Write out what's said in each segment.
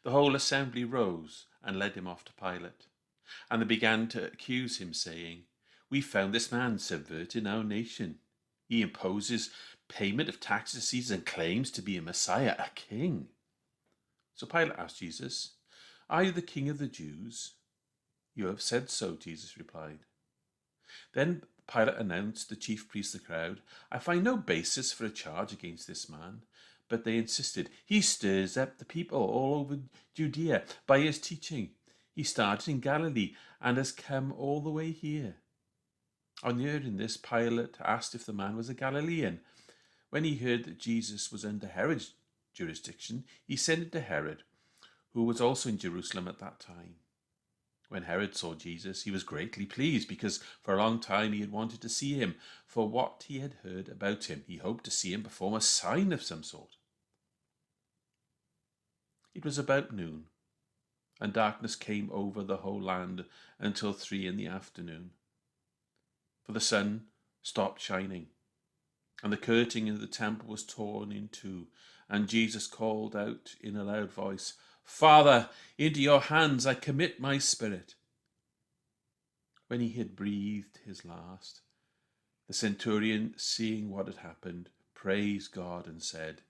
The whole assembly rose and led him off to Pilate. And they began to accuse him, saying, "We found this man subverting our nation. He imposes payment of taxes and claims to be a Messiah, a king." So Pilate asked Jesus, "Are you the king of the Jews?" "You have said so," Jesus replied. Then Pilate announced to the chief priests of the crowd, "I find no basis for a charge against this man." But they insisted, "He stirs up the people all over Judea by his teaching. He started in Galilee and has come all the way here." On hearing this, Pilate asked if the man was a Galilean. When he heard that Jesus was under Herod's jurisdiction, he sent it to Herod, who was also in Jerusalem at that time. When Herod saw Jesus, he was greatly pleased, because for a long time he had wanted to see him. For what he had heard about him, he hoped to see him perform a sign of some sort. It was about noon, and darkness came over the whole land until 3 in the afternoon. For the sun stopped shining, and the curtain of the temple was torn in two, and Jesus called out in a loud voice, "Father, into your hands I commit my spirit." When he had breathed his last, the centurion, seeing what had happened, praised God and said,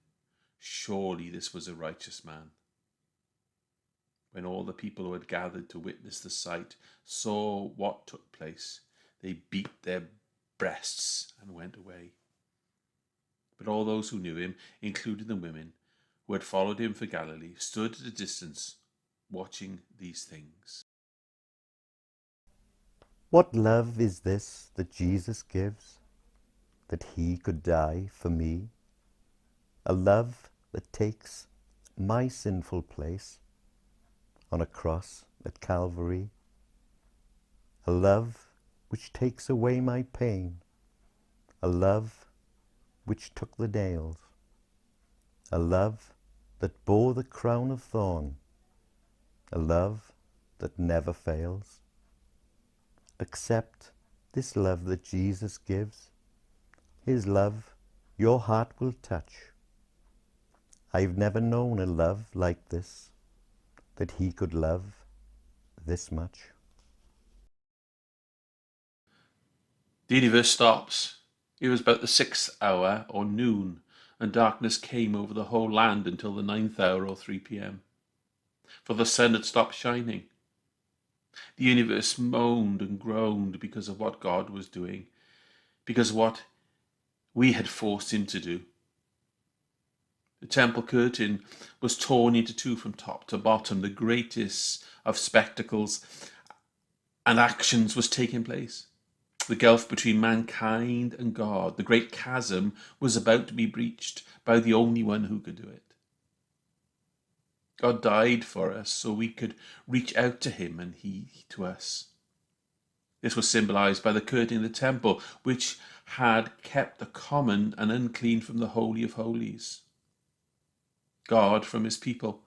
"Surely this was a righteous man." When all the people who had gathered to witness the sight saw what took place, they beat their breasts and went away. But all those who knew him, including the women who had followed him for Galilee, stood at a distance watching these things. What love is this that Jesus gives, that he could die for me? A love that takes my sinful place on a cross at Calvary. A love which takes away my pain. A love which took the nails. A love that bore the crown of thorn. A love that never fails. Accept this love that Jesus gives. His love your heart will touch. I've never known a love like this, that he could love this much. The universe stops. It was about the 6th hour, or noon, and darkness came over the whole land until the 9th hour, or 3 p.m. For the sun had stopped shining. The universe moaned and groaned because of what God was doing, because of what we had forced him to do. The temple curtain was torn into two from top to bottom. The greatest of spectacles and actions was taking place. The gulf between mankind and God, the great chasm, was about to be breached by the only one who could do it. God died for us so we could reach out to him and he to us. This was symbolized by the curtain in the temple, which had kept the common and unclean from the Holy of Holies. God from his people.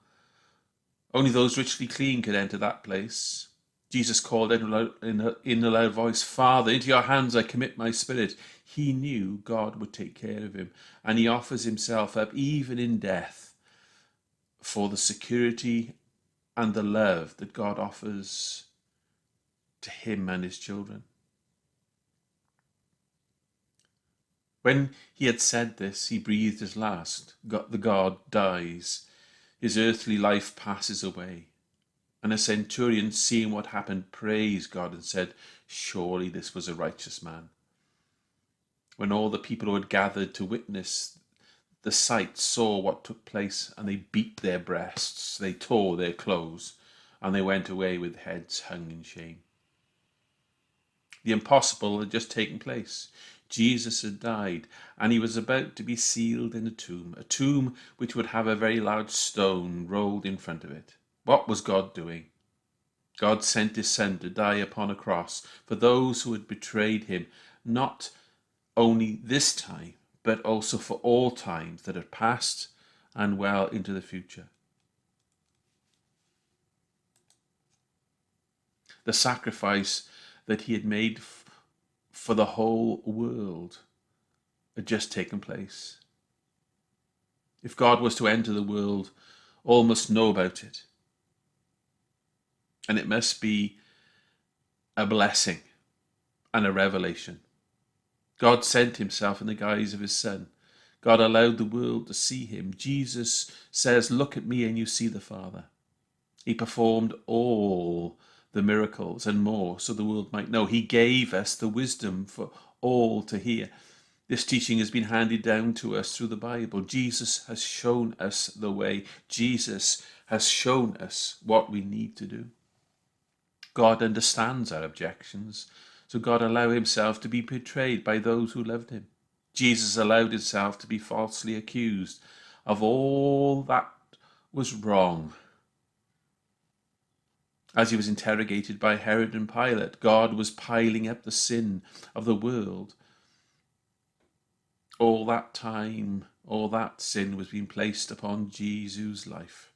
Only those richly clean could enter that place. Jesus called out in a loud voice, "Father, into your hands I commit my spirit." He knew God would take care of him, and he offers himself up even in death for the security and the love that God offers to him and his children. When he had said this, he breathed his last. The God dies. His earthly life passes away. And a centurion, seeing what happened, praised God and said, "Surely this was a righteous man." When all the people who had gathered to witness the sight saw what took place, and they beat their breasts, they tore their clothes, and they went away with heads hung in shame. The impossible had just taken place. Jesus had died, and he was about to be sealed in a tomb which would have a very large stone rolled in front of it. What was God doing? God sent his son to die upon a cross for those who had betrayed him, not only this time, but also for all times that had passed and well into the future. The sacrifice that he had made for the whole world had just taken place. If God was to enter the world, all must know about it. And it must be a blessing and a revelation. God sent himself in the guise of his Son. God allowed the world to see him. Jesus says, "Look at me and you see the Father." He performed all the miracles and more so the world might know. He gave us the wisdom for all to hear. This teaching has been handed down to us through the Bible. Jesus has shown us the way. Jesus has shown us what we need to do. God understands our objections, so God allowed himself to be betrayed by those who loved him. Jesus allowed himself to be falsely accused of all that was wrong. As he was interrogated by Herod and Pilate, God was piling up the sin of the world. All that time, all that sin was being placed upon Jesus' life.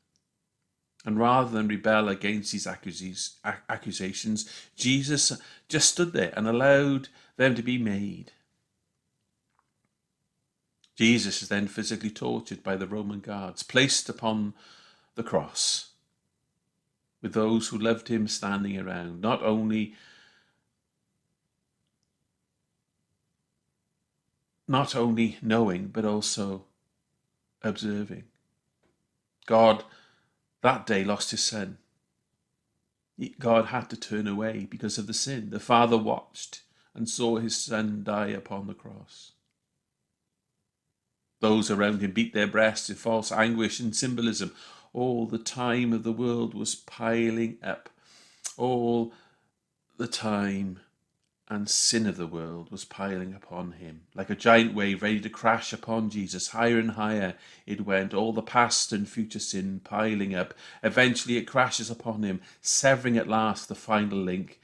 And rather than rebel against these accusations, Jesus just stood there and allowed them to be made. Jesus is then physically tortured by the Roman guards, placed upon the cross, with those who loved him standing around, not only knowing, but also observing. God that day lost his Son. God had to turn away because of the sin. The Father watched and saw his Son die upon the cross. Those around him beat their breasts in false anguish and symbolism. All the time of the world was piling up. All the time and sin of the world was piling upon him. Like a giant wave ready to crash upon Jesus, higher and higher it went, all the past and future sin piling up. Eventually it crashes upon him, severing at last the final link,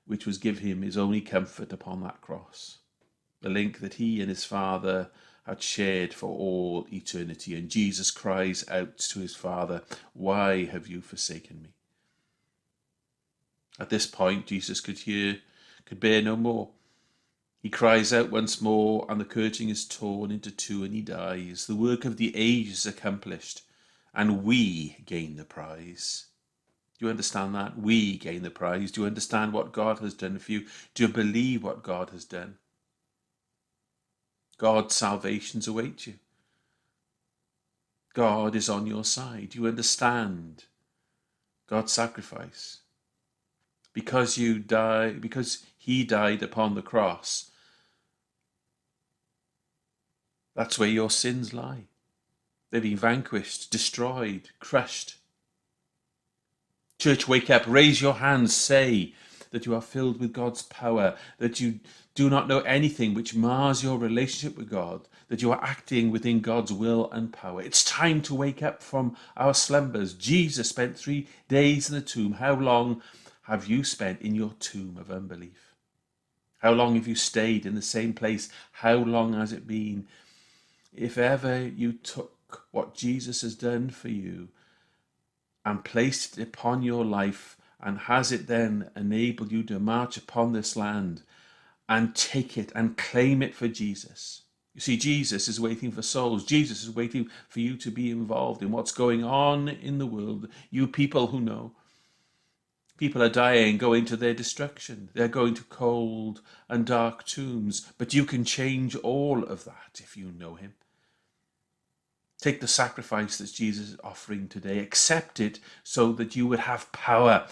which was give him his only comfort upon that cross. The link that he and his Father had shared for all eternity. And Jesus cries out to his Father, "Why have you forsaken me?" At this point, Jesus could bear no more. He cries out once more, and the curtain is torn into two, and he dies. The work of the age is accomplished, and we gain the prize. Do you understand that? We gain the prize. Do you understand what God has done for you? Do you believe what God has done? God's salvations await you. God is on your side. Do you understand God's sacrifice? Because he died upon the cross, that's where your sins lie. They're being vanquished, destroyed, crushed. Church, wake up, raise your hands, say that you are filled with God's power, that you do not know anything which mars your relationship with God, that you are acting within God's will and power. It's time to wake up from our slumbers. Jesus spent 3 days in the tomb. How long have you spent in your tomb of unbelief? How long have you stayed in the same place? How long has it been? If ever you took what Jesus has done for you and placed it upon your life, and has it then enabled you to march upon this land and take it and claim it for Jesus? You see, Jesus is waiting for souls. Jesus is waiting for you to be involved in what's going on in the world. You people who know. People are dying, going to their destruction. They're going to cold and dark tombs. But you can change all of that if you know him. Take the sacrifice that Jesus is offering today. Accept it so that you would have power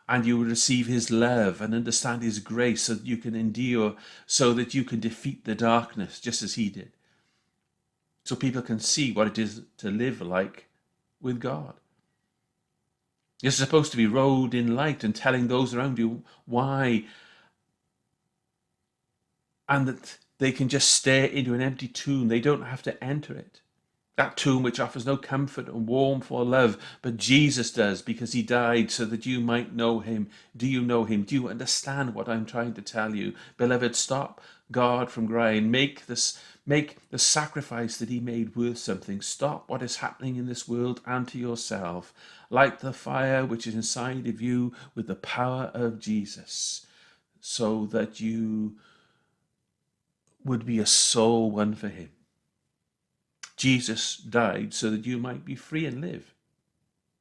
and you will receive his love and understand his grace so that you can endure, so that you can defeat the darkness just as he did. So people can see what it is to live like with God. You're supposed to be robed in light and telling those around you why, and that they can just stare into an empty tomb. They don't have to enter it. That tomb which offers no comfort and warmth or love, but Jesus does, because he died so that you might know him. Do you know him? Do you understand what I'm trying to tell you? Beloved, stop God from crying. Make the sacrifice that he made worth something. Stop what is happening in this world and to yourself. Light the fire which is inside of you with the power of Jesus, so that you would be a soul won for him. Jesus died so that you might be free and live.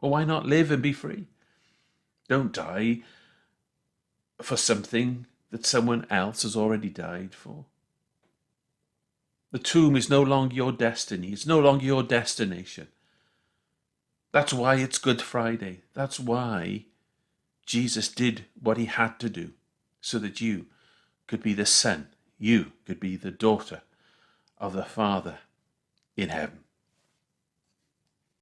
Well, why not live and be free? Don't die for something that someone else has already died for. The tomb is no longer your destiny. It's no longer your destination. That's why it's Good Friday. That's why Jesus did what he had to do, so that you could be the son, you could be the daughter of the Father in heaven.